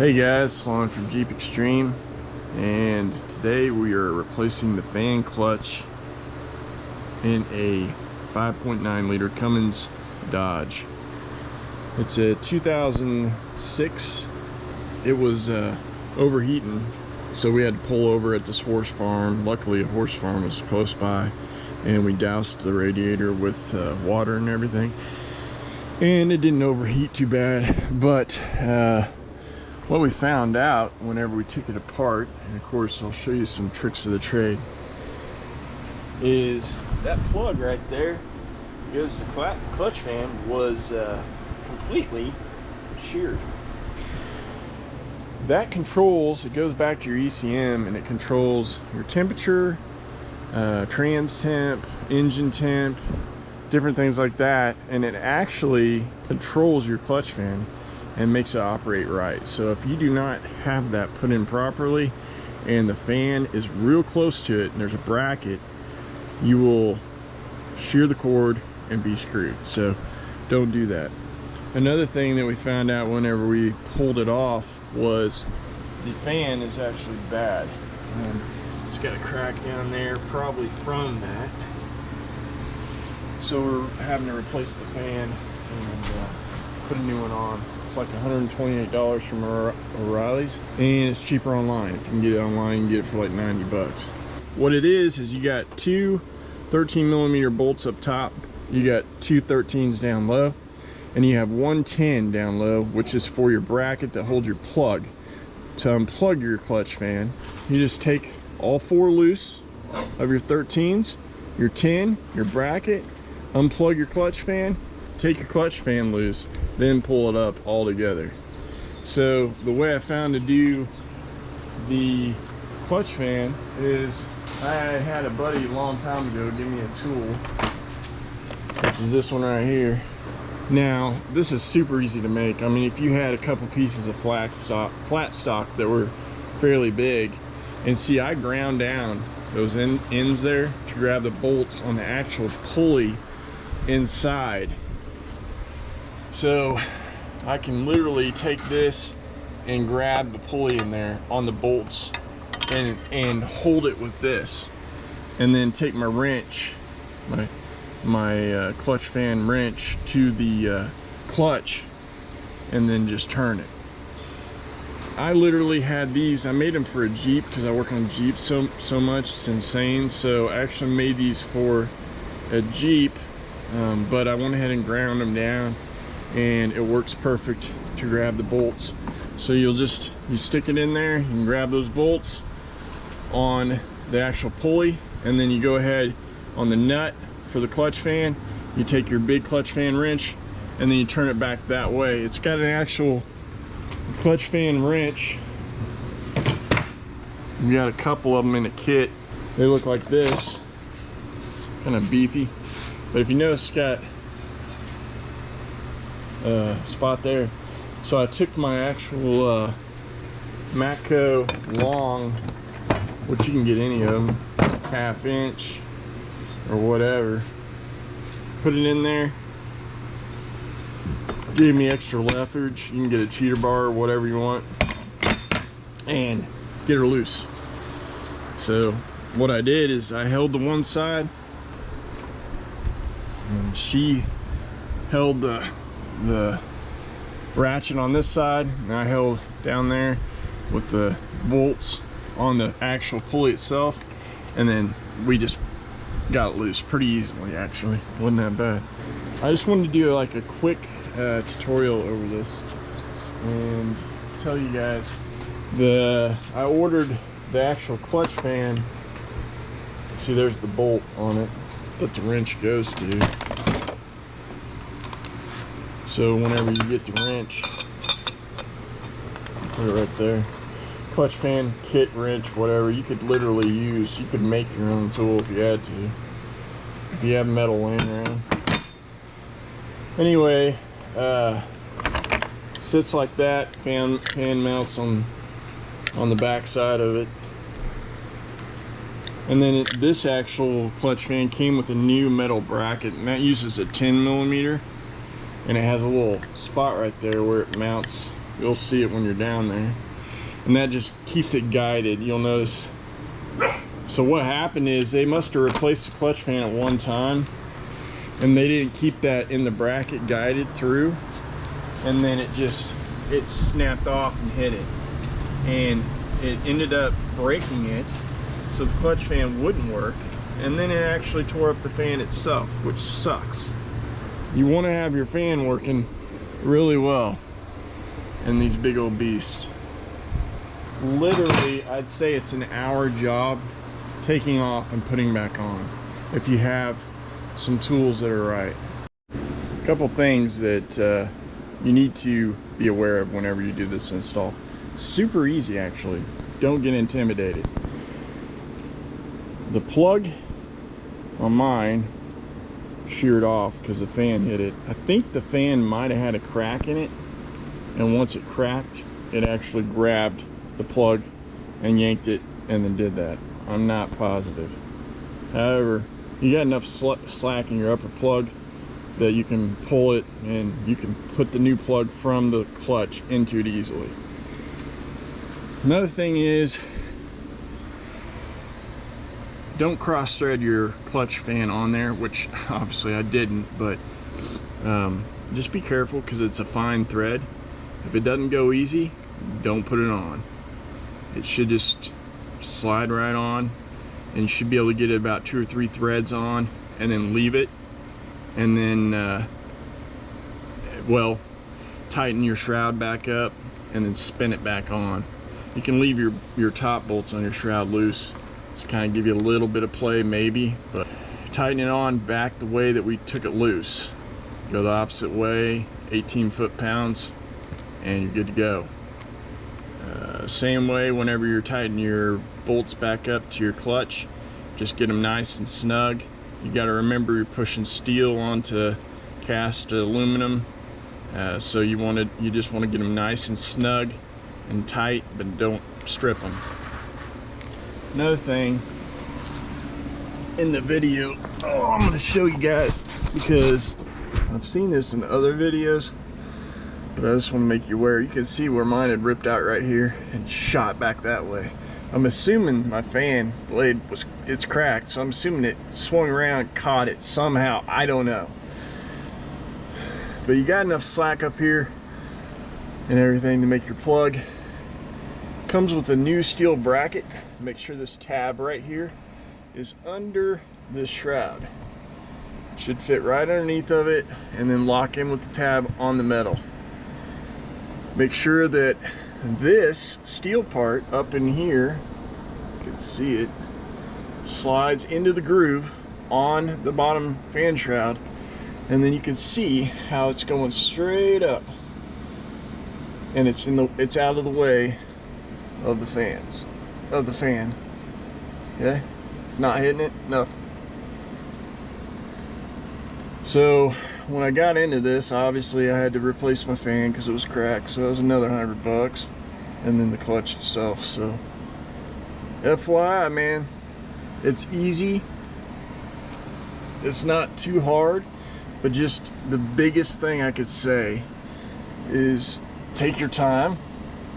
Hey guys, Sloan from Jeep Extreme, and today we are replacing the fan clutch in a 5.9 liter Cummins Dodge. It's a 2006. It was overheating, so we had to pull over at this horse farm. Luckily a horse farm was close by, and we doused the radiator with water and everything, and it didn't overheat too bad. But what we found out whenever we took it apart, and of course I'll show you some tricks of the trade, is that plug right there, because the clutch fan was completely sheared. That controls, it goes back to your ECM, and it controls your temperature, trans temp, engine temp, different things like that, and it actually controls your clutch fan and makes it operate right. So if you do not have that put in properly and the fan is real close to it and there's a bracket, you will shear the cord and be screwed. So don't do that. Another thing that we found out whenever we pulled it off was the fan is actually bad. It's got a crack down there, probably from that. So we're having to replace the fan and put a new one on. It's like $128 from O'Reilly's, and it's cheaper online. If you can get it online, you can get it for like 90 bucks. What it is you got two 13mm bolts up top, you got two 13s down low, and you have one 10 down low, which is for your bracket that holds your plug. To unplug your clutch fan, you just take all four loose of your 13s, your 10, your bracket, unplug your clutch fan, take your clutch fan loose, then pull it up all together. So the way I found to do the clutch fan is, I had a buddy a long time ago give me a tool, which is this one right here. Now this is super easy to make. I mean, if you had a couple pieces of flat stock that were fairly big, and see, I ground down those ends there to grab the bolts on the actual pulley inside. So I can literally take this and grab the pulley in there on the bolts and hold it with this, and then take my wrench, my clutch fan wrench, to the clutch, and then just turn it. I literally had these, I made them for a Jeep because I work on Jeeps so much, it's insane. So I actually made these for a Jeep, but I went ahead and ground them down, and it works perfect to grab the bolts. So you stick it in there, you can grab those bolts on the actual pulley, and then you go ahead on the nut for the clutch fan, you take your big clutch fan wrench, and then you turn it back that way. It's got an actual clutch fan wrench. We got a couple of them in a kit. They look like this, kind of beefy, but if you notice, it's got spot there. So I took my actual Matco long, which you can get any of them, 1/2 inch or whatever, put it in there, gave me extra leverage. You can get a cheater bar or whatever you want, and get her loose. So what I did is I held the one side, and she held the ratchet on this side, and I held down there with the bolts on the actual pulley itself, and then we just got it loose pretty easily. Actually, wasn't that bad. I just wanted to do like a quick tutorial over this and tell you guys, I ordered the actual clutch fan. See, there's the bolt on it that the wrench goes to. So whenever you get the wrench, put it right there. Clutch fan kit wrench, whatever, you could literally use, you could make your own tool if you had to, if you have metal laying around. Anyway, sits like that. Fan mounts on the back side of it. And then this actual clutch fan came with a new metal bracket, and that uses a 10mm, and it has a little spot right there where it mounts You'll see it when you're down there. And that just keeps it guided, you'll notice. So what happened is they must have replaced the clutch fan at one time, and they didn't keep that in the bracket guided through, and then it snapped off and hit it, and it ended up breaking it, so the clutch fan wouldn't work, and then it actually tore up the fan itself, which sucks. You want to have your fan working really well in these big old beasts. Literally, I'd say it's an hour job taking off and putting back on, if you have some tools that are right. A couple things that you need to be aware of whenever you do this install. Super easy, actually. Don't get intimidated. The plug on mine sheared off because the fan hit it. I think the fan might have had a crack in it, and once it cracked, it actually grabbed the plug and yanked it and then did that. I'm not positive. However, you got enough slack in your upper plug that you can pull it and you can put the new plug from the clutch into it easily. Another thing is, don't cross thread your clutch fan on there, which obviously I didn't, but just be careful because it's a fine thread. If it doesn't go easy, don't put it on. It should just slide right on, and you should be able to get it about 2 or 3 threads on and then leave it, and then well, tighten your shroud back up and then spin it back on. You can leave your top bolts on your shroud loose, just kind of give you a little bit of play maybe, but tighten it on back the way that we took it loose. Go the opposite way, 18 foot-pounds, and you're good to go. Same way whenever you're tightening your bolts back up to your clutch, just get them nice and snug. You got to remember you're pushing steel onto cast aluminum, so you just want to get them nice and snug and tight, but don't strip them. Another thing in the video, I'm going to show you guys, because I've seen this in other videos, but I just want to make you aware. You can see where mine had ripped out right here and shot back that way. I'm assuming my fan blade it's cracked, so I'm assuming it swung around and caught it somehow. I don't know. But you got enough slack up here and everything to make your plug. Comes with a new steel bracket. Make sure this tab right here is under this shroud. Should fit right underneath of it, and then lock in with the tab on the metal. Make sure that this steel part up in here, you can see it, slides into the groove on the bottom fan shroud, and then you can see how it's going straight up, and it's out of the way of the fan. Okay, it's not hitting it, nothing. So when I got into this, obviously I had to replace my fan because it was cracked, so it was another $100, and then the clutch itself. So FYI, man, it's easy, it's not too hard, but just the biggest thing I could say is take your time,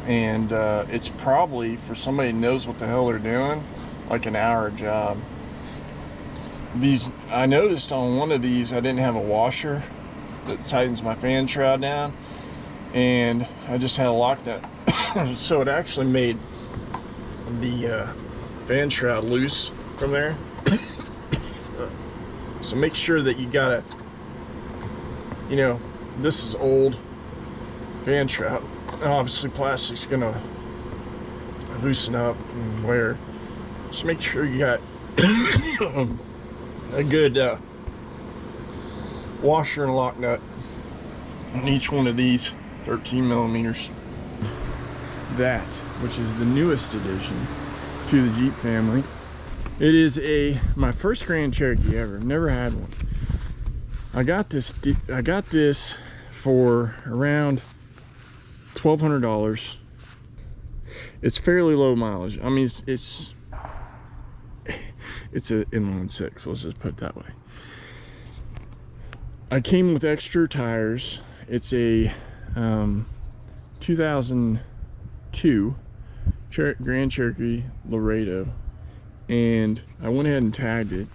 and it's probably, for somebody who knows what the hell they're doing, like an hour job. I noticed on one of these I didn't have a washer that tightens my fan shroud down, and I just had a lock nut. So it actually made the fan shroud loose from there. So make sure that you got it, you know, this is old fan shroud. Obviously plastic's gonna loosen up and wear. Just make sure you got a good washer and lock nut on each one of these 13 millimeters. That, which is the newest addition to the Jeep family. It is my first Grand Cherokee ever. Never had one. I got this for around $1,200. It's fairly low mileage. I mean, it's an inline six, let's just put it that way. I came with extra tires. It's a 2002 Grand Cherokee Laredo, and I went ahead and tagged it.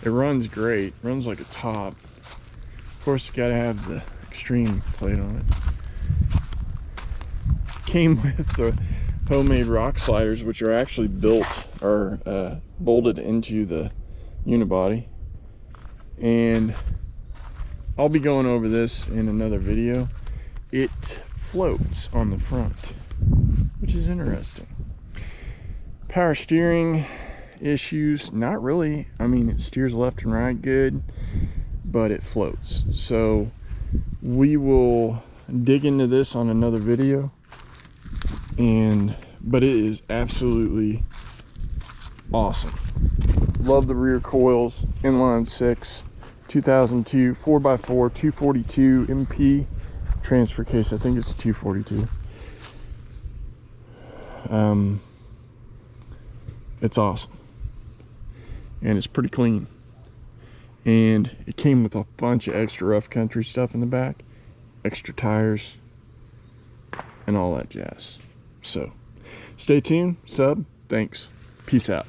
It runs great, runs like a top. Of course, you gotta have the extreme plate on it. Came with the homemade rock sliders, which are actually built or bolted into the unibody, and I'll be going over this in another video. It floats on the front, which is interesting. Power steering issues, not really. I mean, it steers left and right good, but it floats. So we will dig into this on another video, but it is absolutely awesome. Love the rear coils, inline 6, 2002 4x4 242 MP transfer case. I think it's a 242. It's awesome, and it's pretty clean, and it came with a bunch of extra rough country stuff in the back, extra tires and all that jazz. So stay tuned, sub, thanks, peace out.